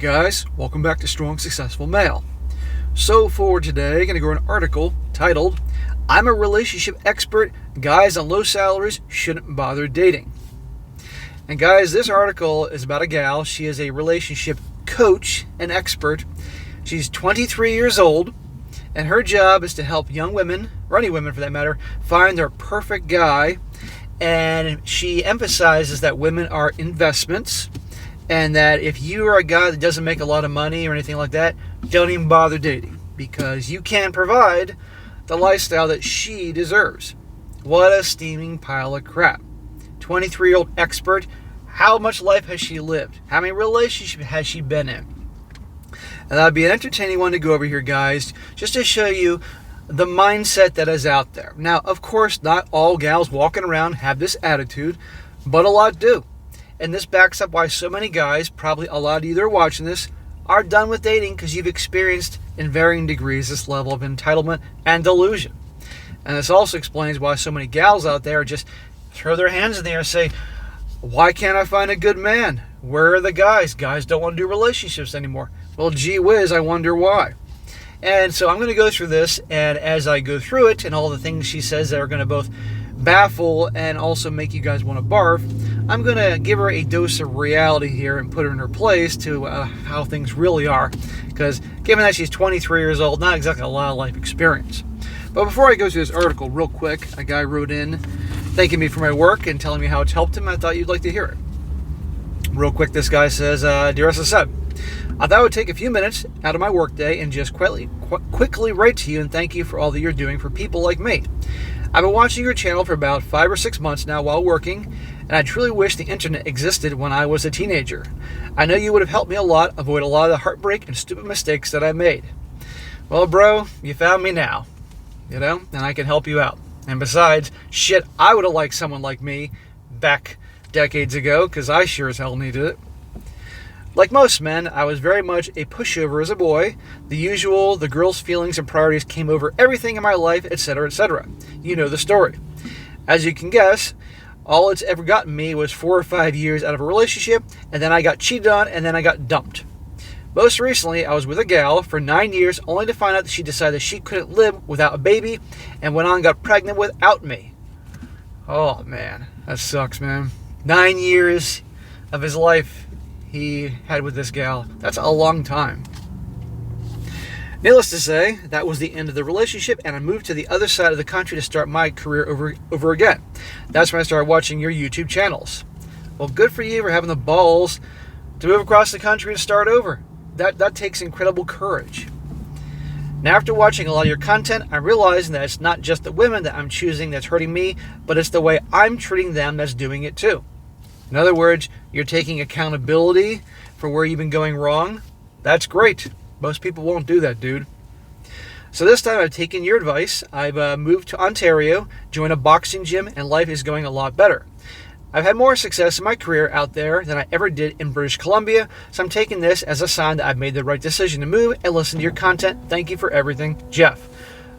Alright guys, welcome back to Strong Successful Male. So for today, I'm going to go over an article titled, I'm a relationship expert, guys on low salaries shouldn't bother dating. And guys, this article is about a gal. She is a relationship coach and expert. She's 23 years old, and her job is to help young women, or any women for that matter, find their perfect guy. And she emphasizes that women are investments, and that if you are a guy that doesn't make a lot of money or anything like that, don't even bother dating, because you can't provide the lifestyle that she deserves. What a steaming pile of crap. 23-year-old expert. How much life has she lived? How many relationships has she been in? And that'd be an entertaining one to go over here, guys, just to show you the mindset that is out there. Now, of course, not all gals walking around have this attitude, but a lot do. And this backs up why so many guys, probably a lot of you that are watching this, are done with dating because you've experienced in varying degrees this level of entitlement and delusion. And this also explains why so many gals out there just throw their hands in the air and say, why can't I find a good man? Where are the guys? Guys don't want to do relationships anymore. Well, gee whiz, I wonder why. And so I'm going to go through this, and as I go through it and all the things she says that are going to both baffle and also make you guys want to barf, I'm going to give her a dose of reality here and put her in her place to how things really are, because given that she's 23 years old, not exactly a lot of life experience. But before I go through this article real quick, a guy wrote in thanking me for my work and telling me how it's helped him. I thought you'd like to hear it. Real quick, this guy says, Dear SSM, I thought I would take a few minutes out of my workday and just quickly write to you and thank you for all that you're doing for people like me. I've been watching your channel for about 5 or 6 months now while working, and I truly wish the internet existed when I was a teenager. I know you would have helped me a lot avoid a lot of the heartbreak and stupid mistakes that I made. Well, bro, you found me now, and I can help you out. And besides, shit, I would have liked someone like me back decades ago, because I sure as hell needed it. Like most men, I was very much a pushover as a boy. The usual, the girl's feelings and priorities came over everything in my life, etc., etc. You know the story. As you can guess, all it's ever gotten me was 4 or 5 years out of a relationship, and then I got cheated on, and then I got dumped. Most recently, I was with a gal for 9 years, only to find out that she decided she couldn't live without a baby, and went on and got pregnant without me. Oh, man. That sucks, man. 9 years of his life he had with this gal. That's a long time. Needless to say, that was the end of the relationship, and I moved to the other side of the country to start my career over again. That's when I started watching your YouTube channels. Well, good for you for having the balls to move across the country and start over. That takes incredible courage. Now, after watching a lot of your content, I'm realizing that it's not just the women that I'm choosing that's hurting me, but it's the way I'm treating them that's doing it too. In other words, you're taking accountability for where you've been going wrong. That's great. Most people won't do that, dude. So this time I've taken your advice. I've moved to Ontario, joined a boxing gym, and life is going a lot better. I've had more success in my career out there than I ever did in British Columbia, so I'm taking this as a sign that I've made the right decision to move and listen to your content. Thank you for everything, Jeff.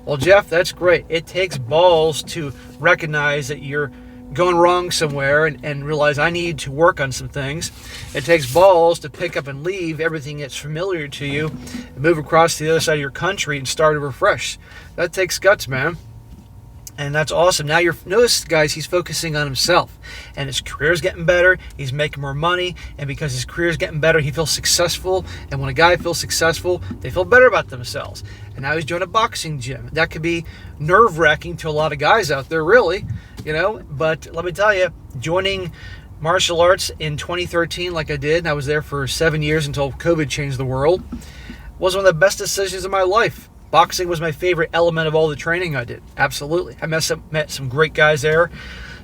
Well, Jeff, that's great. It takes balls to recognize that you're going wrong somewhere and realize I need to work on some things. It takes balls to pick up and leave everything that's familiar to you and move across to the other side of your country and start over fresh. That takes guts, man. And that's awesome. Now notice, guys, he's focusing on himself, and his career's getting better. He's making more money, and because his career's getting better, he feels successful. And when a guy feels successful, they feel better about themselves. And now he's joined a boxing gym. That could be nerve-wracking to a lot of guys out there, really, But let me tell you, joining martial arts in 2013, like I did, and I was there for 7 years until COVID changed the world, was one of the best decisions of my life. Boxing was my favorite element of all the training I did. Absolutely. I met some great guys there.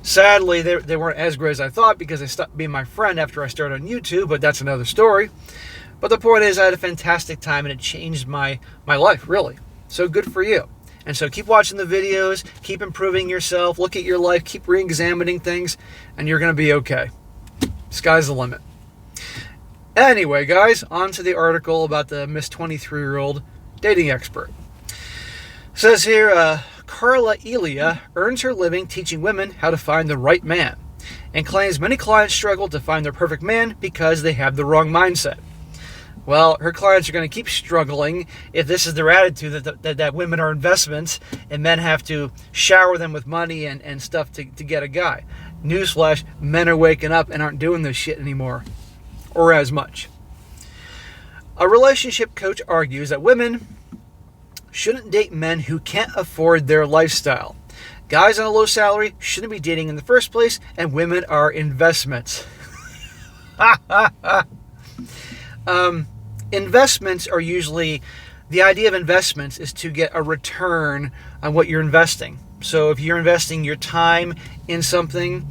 Sadly, they weren't as great as I thought because they stopped being my friend after I started on YouTube, but that's another story. But the point is, I had a fantastic time, and it changed my life, really. So good for you. And so keep watching the videos, keep improving yourself, look at your life, keep re-examining things, and you're going to be okay. Sky's the limit. Anyway, guys, on to the article about the Miss 23-year-old dating expert. It says here, Carla Elia earns her living teaching women how to find the right man, and claims many clients struggle to find their perfect man because they have the wrong mindset. Well, her clients are going to keep struggling if this is their attitude that women are investments and men have to shower them with money and stuff to get a guy. Newsflash, men are waking up and aren't doing this shit anymore, or as much. A relationship coach argues that women shouldn't date men who can't afford their lifestyle. Guys on a low salary shouldn't be dating in the first place, and women are investments. Investments are usually, the idea of investments is to get a return on what you're investing. So if you're investing your time in something,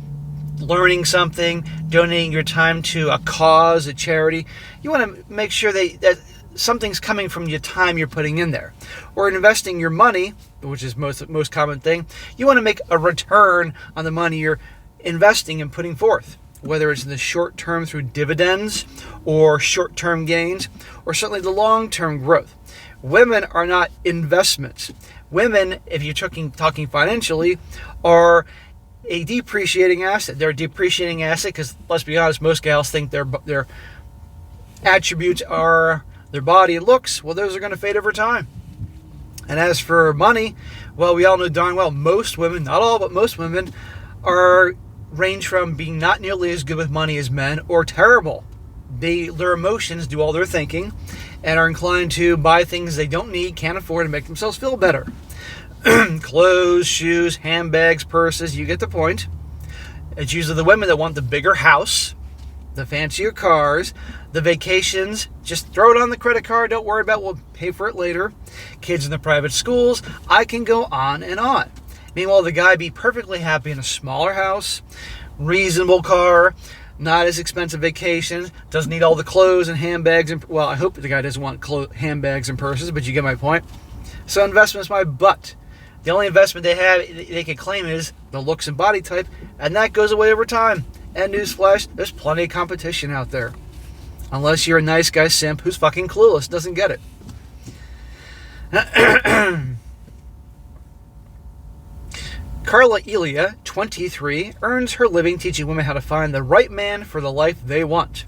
learning something, donating your time to a cause, a charity, you want to make sure that something's coming from your time you're putting in there. Or investing your money, which is most common thing, you want to make a return on the money you're investing and putting forth, whether it's in the short term through dividends or short-term gains, or certainly the long-term growth. Women are not investments. Women, if you're talking financially, are a depreciating asset. They're a depreciating asset because, let's be honest, most gals think their attributes are their body and looks. Well, those are going to fade over time. And as for money, well, we all know darn well most women, not all, but most women range from being not nearly as good with money as men or terrible. Their emotions do all their thinking and are inclined to buy things they don't need, can't afford, and make themselves feel better. Clothes, shoes, handbags, purses, you get the point. It's usually the women that want the bigger house, the fancier cars, the vacations, just throw it on the credit card, don't worry about it, we'll pay for it later. Kids in the private schools, I can go on and on. Meanwhile, the guy be perfectly happy in a smaller house, reasonable car, not as expensive vacation, doesn't need all the clothes and handbags. Well, I hope the guy doesn't want handbags and purses, but you get my point. So investment's my butt. The only investment they can claim is the looks and body type, and that goes away over time. And newsflash, there's plenty of competition out there. Unless you're a nice guy simp who's fucking clueless, doesn't get it. Carla Elia, 23, earns her living teaching women how to find the right man for the life they want,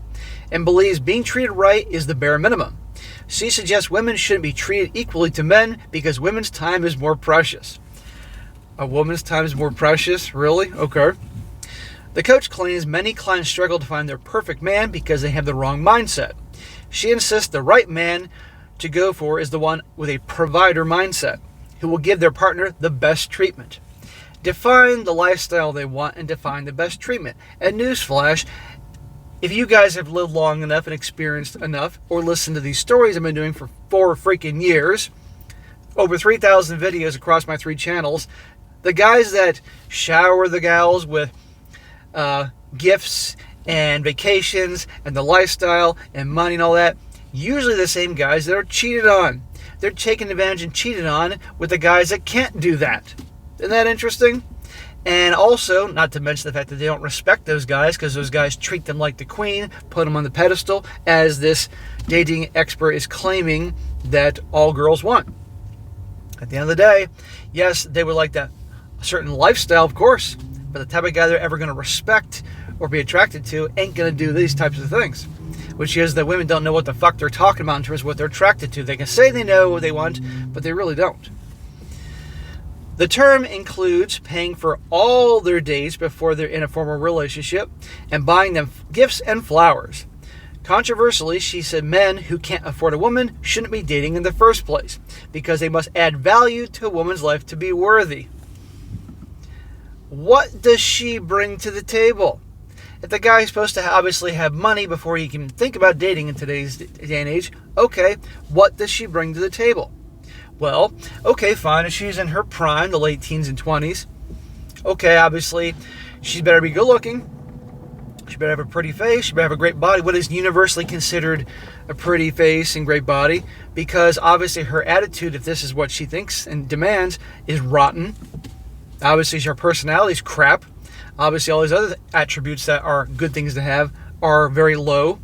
and believes being treated right is the bare minimum. She suggests women shouldn't be treated equally to men because women's time is more precious. A woman's time is more precious? Really? Okay. The coach claims many clients struggle to find their perfect man because they have the wrong mindset. She insists the right man to go for is the one with a provider mindset, who will give their partner the best treatment. Define the lifestyle they want and define the best treatment. And newsflash, if you guys have lived long enough and experienced enough, or listened to these stories I've been doing for 4 freaking years, over 3,000 videos across my 3 channels, the guys that shower the gals with gifts and vacations and the lifestyle and money and all that, usually the same guys that are cheated on. They're taken advantage and cheated on with the guys that can't do that. Isn't that interesting? And also, not to mention the fact that they don't respect those guys because those guys treat them like the queen, put them on the pedestal, as this dating expert is claiming that all girls want. At the end of the day, yes, they would like that certain lifestyle, of course, but the type of guy they're ever going to respect or be attracted to ain't going to do these types of things, which is that women don't know what the fuck they're talking about in terms of what they're attracted to. They can say they know what they want, but they really don't. The term includes paying for all their dates before they're in a formal relationship and buying them gifts and flowers. Controversially, she said men who can't afford a woman shouldn't be dating in the first place because they must add value to a woman's life to be worthy. What does she bring to the table? If the guy is supposed to obviously have money before he can think about dating in today's day and age, okay, what does she bring to the table? Well, okay, fine, if she's in her prime, the late teens and 20s, okay, obviously, she better be good looking, she better have a pretty face, she better have a great body, what is universally considered a pretty face and great body, because obviously her attitude, if this is what she thinks and demands, is rotten. Obviously her personality is crap. Obviously all these other attributes that are good things to have are very low.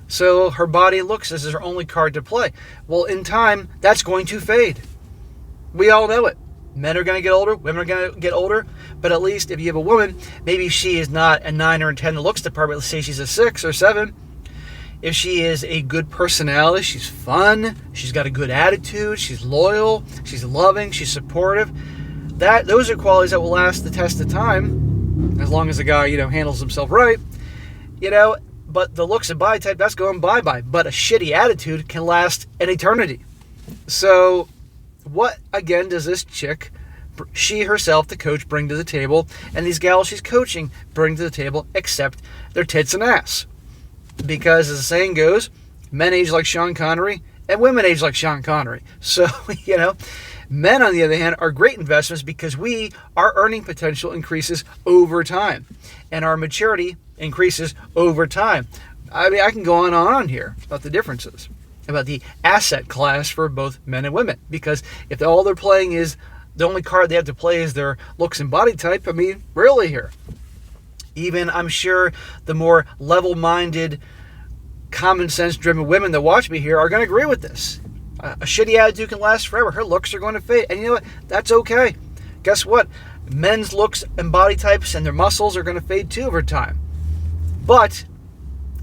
So her body looks as her only card to play. Well, in time, that's going to fade. We all know it. Men are going to get older, women are going to get older, but at least if you have a woman, maybe she is not a 9 or a 10 in the looks department, let's say she's a 6 or 7. if she is a good personality, she's fun, she's got a good attitude, she's loyal, she's loving, she's supportive, those are qualities that will last the test of time, as long as the guy, handles himself right, but the looks and body type, that's going bye-bye. But a shitty attitude can last an eternity. So what, again, does this chick, she herself, the coach, bring to the table, and these gals she's coaching bring to the table, except their tits and ass? Because, as the saying goes, men age like Sean Connery, and women age like Sean Connery. So, men, on the other hand, are great investments because our earning potential increases over time, and our maturity increases over time. I mean, I can go on and on here about the differences, about the asset class for both men and women, because if all they're playing is, the only card they have to play is their looks and body type, I mean, really here. Even, I'm sure, the more level-minded, common sense-driven women that watch me here are going to agree with this. A shitty attitude can last forever. Her looks are going to fade. And you know what? That's okay. Guess what? Men's looks and body types and their muscles are going to fade too over time. But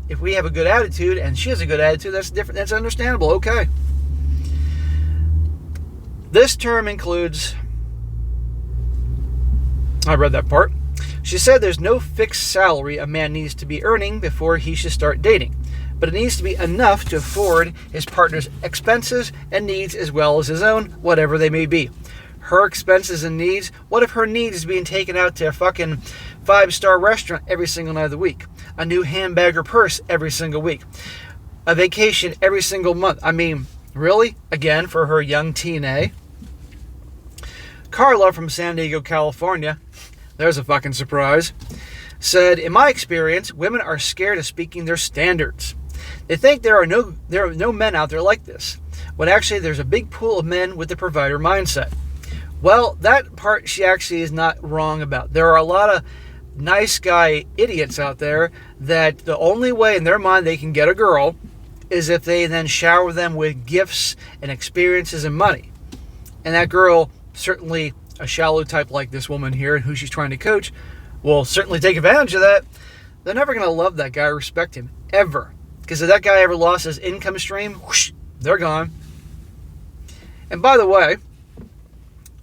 if we have a good attitude and she has a good attitude, that's different. That's understandable. Okay. This term includes, I read that part. She said there's no fixed salary a man needs to be earning before he should start dating, but it needs to be enough to afford his partner's expenses and needs as well as his own, whatever they may be. Her expenses and needs, what if her needs is being taken out to a fucking 5-star restaurant every single night of the week? A new handbag or purse every single week? A vacation every single month? I mean, really? Again, for her young teen A? Carla from San Diego, California, there's a fucking surprise, said, in my experience, women are scared of speaking their standards. They think there are no men out there like this, when actually there's a big pool of men with the provider mindset. Well, that part she actually is not wrong about. There are a lot of nice guy idiots out there that the only way in their mind they can get a girl is if they then shower them with gifts and experiences and money. And that girl, certainly a shallow type like this woman here and who she's trying to coach, will certainly take advantage of that. They're never going to love that guy or respect him, ever. Because if that guy ever lost his income stream, whoosh, they're gone. And by the way,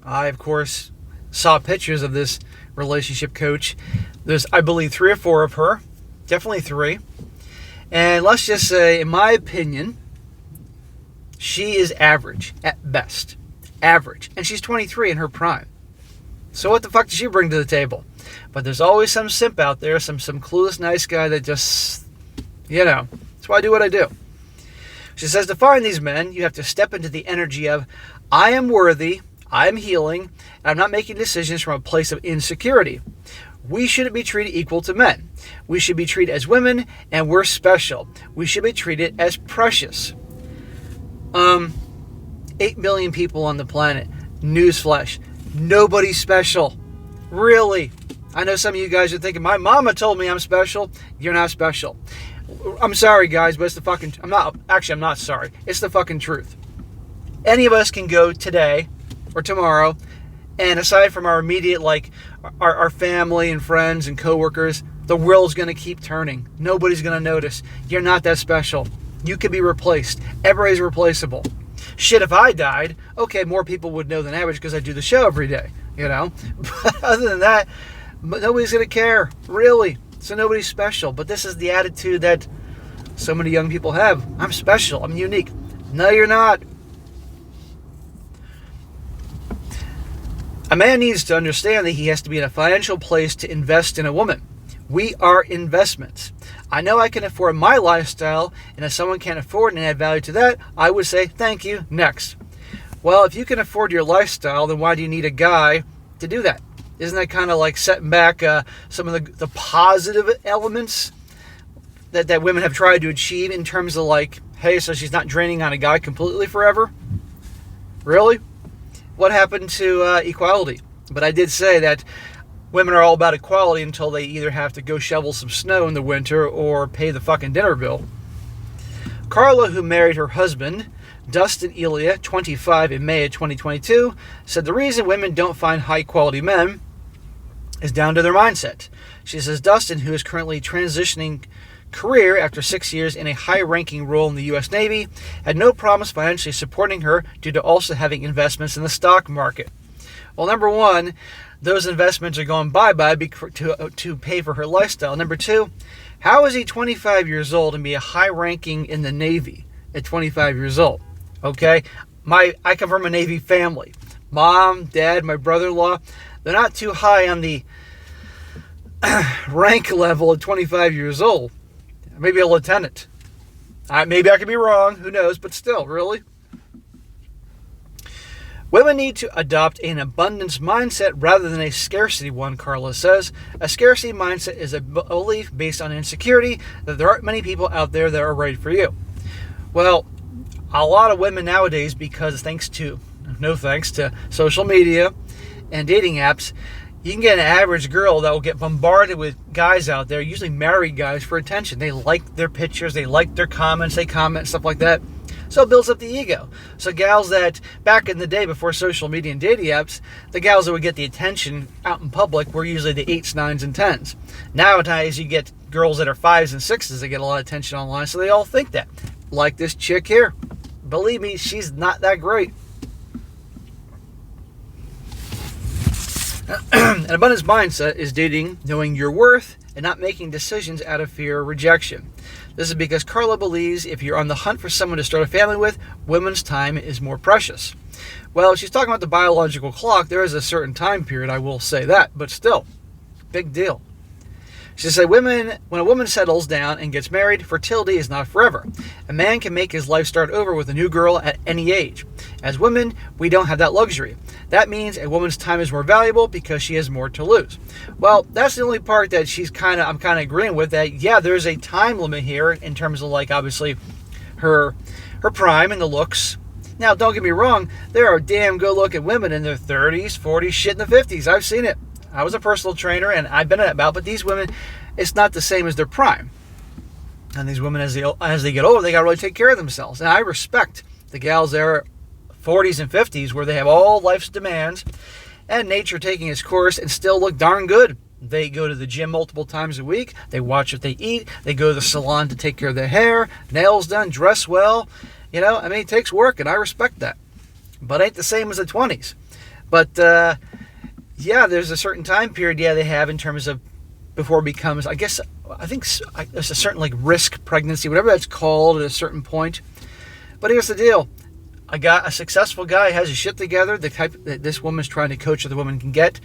I, of course, saw pictures of this relationship coach. There's, I believe, 3 or 4 of her. Definitely 3. And let's just say, in my opinion, she is average at best. Average. And she's 23 in her prime. So what the fuck does she bring to the table? But there's always some simp out there, some clueless nice guy that just, that's why I do what I do. She says, to find these men, you have to step into the energy of, I am worthy, I am healing, and I'm not making decisions from a place of insecurity. We shouldn't be treated equal to men. We should be treated as women, and we're special. We should be treated as precious. 8 billion people on the planet. Newsflash. Nobody's special. Really. I know some of you guys are thinking, my mama told me I'm special. You're not special. I'm sorry, guys, but it's the fucking... I'm not sorry. It's the fucking truth. Any of us can go today or tomorrow, and aside from our immediate, our family and friends and coworkers, the world's going to keep turning. Nobody's going to notice. You're not that special. You can be replaced. Everybody's replaceable. Shit, if I died, okay, more people would know than average because I do the show every day, But other than that, nobody's going to care, really. So nobody's special. But this is the attitude that so many young people have. I'm special. I'm unique. No, you're not. A man needs to understand that he has to be in a financial place to invest in a woman. We are investments. I know I can afford my lifestyle, and if someone can't afford and add value to that, I would say, thank you, next. Well, if you can afford your lifestyle, then why do you need a guy to do that? Isn't that kind of like setting back some of the positive elements that women have tried to achieve in terms of hey, so she's not draining on a guy completely forever? Really? What happened to equality? But I did say that women are all about equality until they either have to go shovel some snow in the winter or pay the fucking dinner bill. Carla, who married her husband, Dustin Elia, 25, in May of 2022, said the reason women don't find high-quality men is down to their mindset. She says Dustin, who is currently transitioning career after 6 years in a high-ranking role in the U.S. Navy, had no problems financially supporting her due to also having investments in the stock market. Well, number one, those investments are going bye-bye to pay for her lifestyle. Number two, how is he 25 years old and be a high-ranking in the Navy at 25 years old? Okay, I come from a Navy family. Mom, Dad, my brother-in-law, they're not too high on the rank level at 25 years old. Maybe a lieutenant. Maybe I could be wrong. Who knows? But still, really? Women need to adopt an abundance mindset rather than a scarcity one, Carla says. A scarcity mindset is a belief based on insecurity that there aren't many people out there that are right for you. Well, a lot of women nowadays, no thanks to social media and dating apps, you can get an average girl that will get bombarded with guys out there, usually married guys, for attention. They like their pictures, they like their comments, they comment, stuff like that. So it builds up the ego. So gals that, back in the day before social media and dating apps, the gals that would get the attention out in public were usually the 8s, 9s, and 10s. Nowadays, you get girls that are 5s and 6s that get a lot of attention online, so they all think that. Like this chick here. Believe me, she's not that great. An abundance mindset is dating, knowing your worth, and not making decisions out of fear of rejection. This is because Carla believes if you're on the hunt for someone to start a family with, women's time is more precious. Well, she's talking about the biological clock. There is a certain time period, I will say that, but still, big deal. She said, when a woman settles down and gets married, fertility is not forever. A man can make his life start over with a new girl at any age. As women, we don't have that luxury. That means a woman's time is more valuable because she has more to lose. Well, that's the only part that I'm kind of agreeing with, that, yeah, there's a time limit here in terms of, like, obviously her prime and the looks. Now, don't get me wrong, there are damn good-looking women in their 30s, 40s, shit in the 50s. I've seen it. I was a personal trainer, and I've been about, but these women, it's not the same as their prime. And these women, as they get older, they got to really take care of themselves. And I respect the gals there, 40s and 50s, where they have all life's demands and nature taking its course and still look darn good. They go to the gym multiple times a week. They watch what they eat. They go to the salon to take care of their hair, nails done, dress well. It takes work, and I respect that. But ain't the same as the 20s. But, yeah, there's a certain time period, they have in terms of before it becomes, I think there's a certain, like, risk pregnancy, whatever that's called at a certain point. But here's the deal. A successful guy has his shit together, the type that this woman's trying to coach, or the woman can get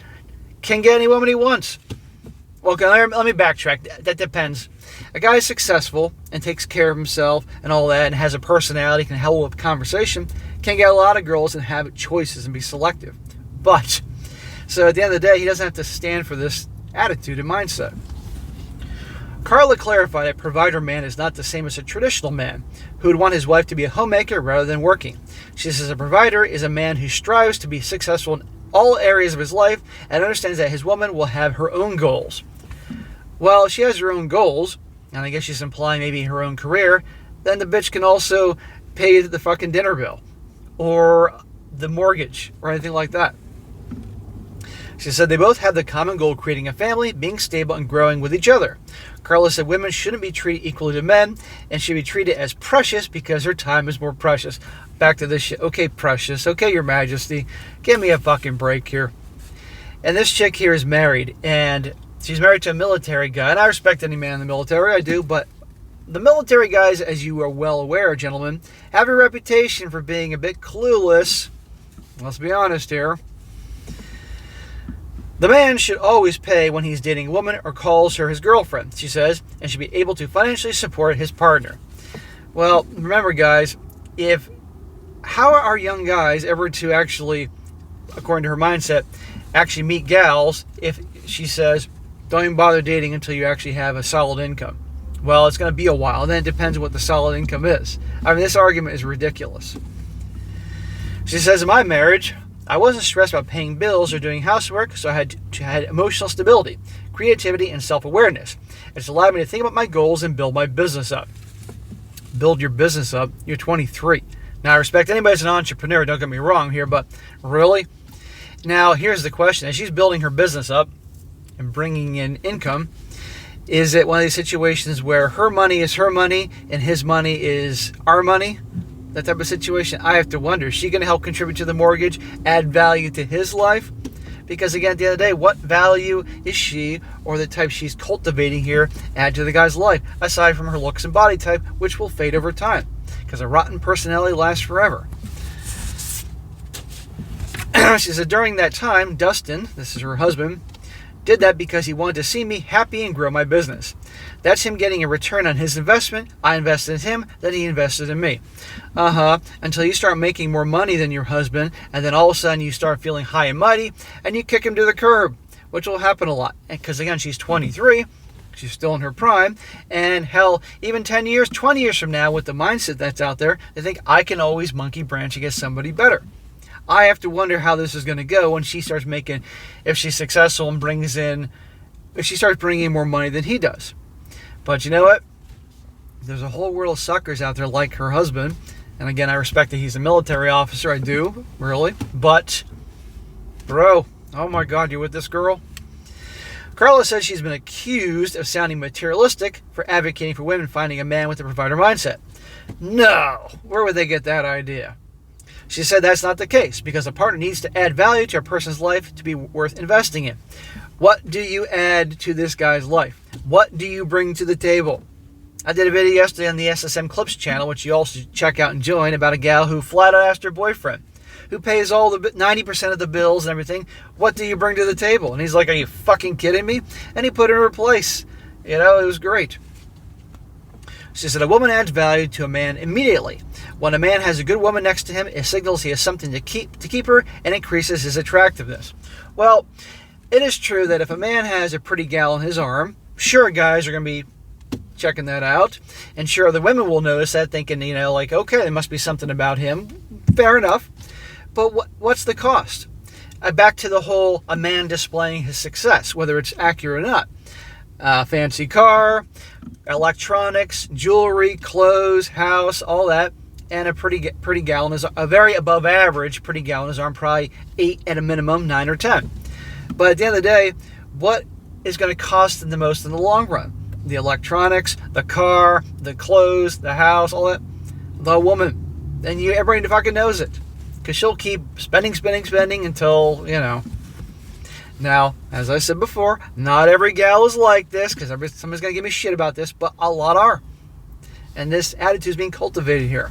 any woman he wants. Well, let me backtrack. That depends. A guy is successful and takes care of himself and all that and has a personality, can hold up conversation, can get a lot of girls and have choices and be selective. But so at the end of the day, he doesn't have to stand for this attitude and mindset. Carla clarified that provider man is not the same as a traditional man who would want his wife to be a homemaker rather than working. She says a provider is a man who strives to be successful in all areas of his life and understands that his woman will have her own goals. Well, she has her own goals, and I guess she's implying maybe her own career, then the bitch can also pay the fucking dinner bill or the mortgage or anything like that. She said they both have the common goal of creating a family, being stable, and growing with each other. Carla said women shouldn't be treated equally to men and should be treated as precious because her time is more precious. Back to this shit. Okay, precious. Okay, Your Majesty. Give me a fucking break here. And this chick here is married, and she's married to a military guy. And I respect any man in the military, I do, but the military guys, as you are well aware, gentlemen, have a reputation for being a bit clueless. Let's be honest here. The man should always pay when he's dating a woman or calls her his girlfriend, she says, and should be able to financially support his partner. Well, remember, guys, how are young guys ever to actually, according to her mindset, actually meet gals if she says, don't even bother dating until you actually have a solid income? Well, it's going to be a while, and then it depends on what the solid income is. I mean, this argument is ridiculous. She says, in my marriage, I wasn't stressed about paying bills or doing housework, so I had emotional stability, creativity, and self-awareness. It's allowed me to think about my goals and build my business up. Build your business up? You're 23. Now, I respect anybody that's an entrepreneur, don't get me wrong here, but really? Now, here's the question. As she's building her business up and bringing in income, Is it one of these situations where her money is her money and his money is our money? That type of situation, I have to wonder. Is she going to help contribute to the mortgage, add value to his life? Because again, at the end of the day, what value is she or the type she's cultivating here add to the guy's life, aside from her looks and body type, which will fade over time? Because a rotten personality lasts forever. She said, during that time, Dustin, this is her husband, did that because he wanted to see me happy and grow my business. That's him getting a return on his investment. I invested in him, then he invested in me. Until you start making more money than your husband, and then all of a sudden you start feeling high and mighty, and you kick him to the curb, which will happen a lot. Because again, she's 23, she's still in her prime, and hell, even 10 years, 20 years from now, with the mindset that's out there, they think I can always monkey branch and get somebody better. I have to wonder how this is going to go when she starts making, if she's successful and if she starts bringing in more money than he does. But you know what? There's a whole world of suckers out there like her husband. And again, I respect that he's a military officer. I do, really. But, bro, oh my God, you with this girl? Carla says she's been accused of sounding materialistic for advocating for women finding a man with a provider mindset. No! Where would they get that idea? She said that's not the case, because a partner needs to add value to a person's life to be worth investing in. What do you add to this guy's life? What do you bring to the table? I did a video yesterday on the SSM Clips channel, which you all should check out and join, about a gal who flat out asked her boyfriend, who pays all the 90% of the bills and everything, what do you bring to the table? And he's like, are you fucking kidding me? And he put her in her place. You know, it was great. She said, a woman adds value to a man immediately. When a man has a good woman next to him, it signals he has something to keep her and increases his attractiveness. Well, it is true that if a man has a pretty gal on his arm, sure, guys are going to be checking that out. And sure, the women will notice that, thinking, you know, like, okay, there must be something about him. Fair enough. But what's the cost? Back to the whole a man displaying his success, whether it's accurate or not. Fancy car, electronics, jewelry, clothes, house, all that. And a pretty gal in his, a very above average pretty gal in his arm, probably 8 at a minimum, 9 or 10. But at the end of the day, what is going to cost them the most in the long run? The electronics, the car, the clothes, the house, all that. The woman. And everybody fucking knows it. Because she'll keep spending until, you know. Now, as I said before, not every gal is like this, because somebody's going to give me shit about this, but a lot are. And this attitude is being cultivated here.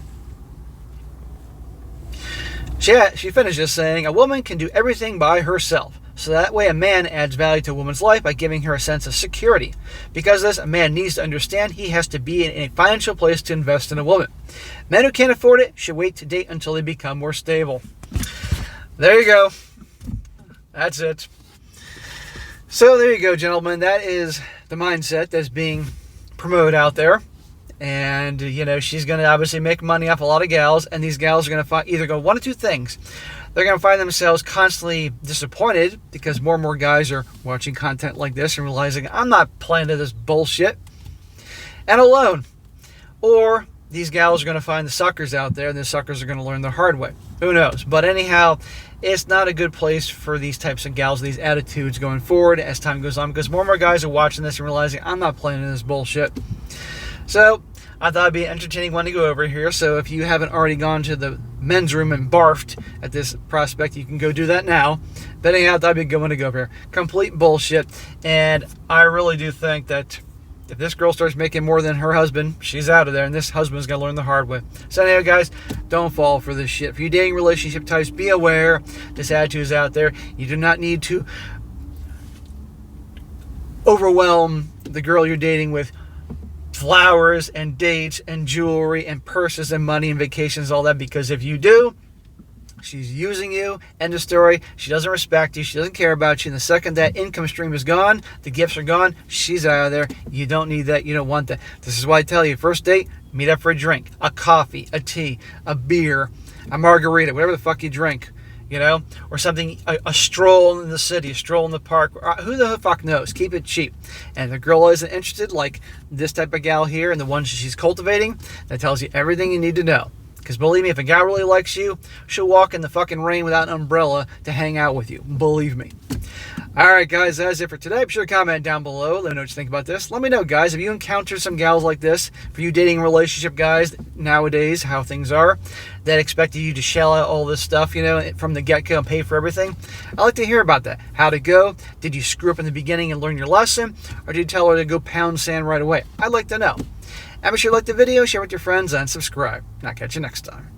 She finishes saying, a woman can do everything by herself. So that way a man adds value to a woman's life by giving her a sense of security. Because of this, a man needs to understand he has to be in a financial place to invest in a woman. Men who can't afford it should wait to date until they become more stable. There you go. That's it. So there you go, gentlemen. That is the mindset that's being promoted out there. And, you know, she's going to obviously make money off a lot of gals. And these gals are going to either go one of two things. They're going to find themselves constantly disappointed because more and more guys are watching content like this and realizing, I'm not playing to this bullshit, and alone. Or these gals are going to find the suckers out there, and the suckers are going to learn the hard way. Who knows? But anyhow, it's not a good place for these types of gals, these attitudes going forward as time goes on, because more and more guys are watching this and realizing, I'm not playing in this bullshit. So I thought it'd be an entertaining one to go over here. So if you haven't already gone to the men's room and barfed at this prospect, you can go do that now. But anyhow, I thought it'd be a good one to go over here. Complete bullshit. And I really do think that if this girl starts making more than her husband, she's out of there, and this husband's going to learn the hard way. So anyhow, guys, don't fall for this shit. If you're dating relationship types, be aware this attitude is out there. You do not need to overwhelm the girl you're dating with flowers and dates and jewelry and purses and money and vacations, all that, because if you do, she's using you. End of story. She doesn't respect you. She doesn't care about you. And the second that income stream is gone, the gifts are gone, she's out of there. You don't need that. You don't want that. This is why I tell you, first date, meet up for a drink, a coffee, a tea, a beer, a margarita, whatever the fuck you drink. You know, or something, a stroll in the city, a stroll in the park. Who the fuck knows? Keep it cheap. And if the girl isn't interested, like this type of gal here and the one she's cultivating, that tells you everything you need to know. Because believe me, if a gal really likes you, she'll walk in the fucking rain without an umbrella to hang out with you. Believe me. Alright guys, that's it for today. Be sure to comment down below. Let me know what you think about this. Let me know, guys, if you encounter some gals like this, for you dating relationship guys nowadays, how things are, that expected you to shell out all this stuff, from the get-go and pay for everything. I'd like to hear about that. How'd it go? Did you screw up in the beginning and learn your lesson? Or did you tell her to go pound sand right away? I'd like to know. And be sure to like the video, share with your friends, and subscribe. And I'll catch you next time.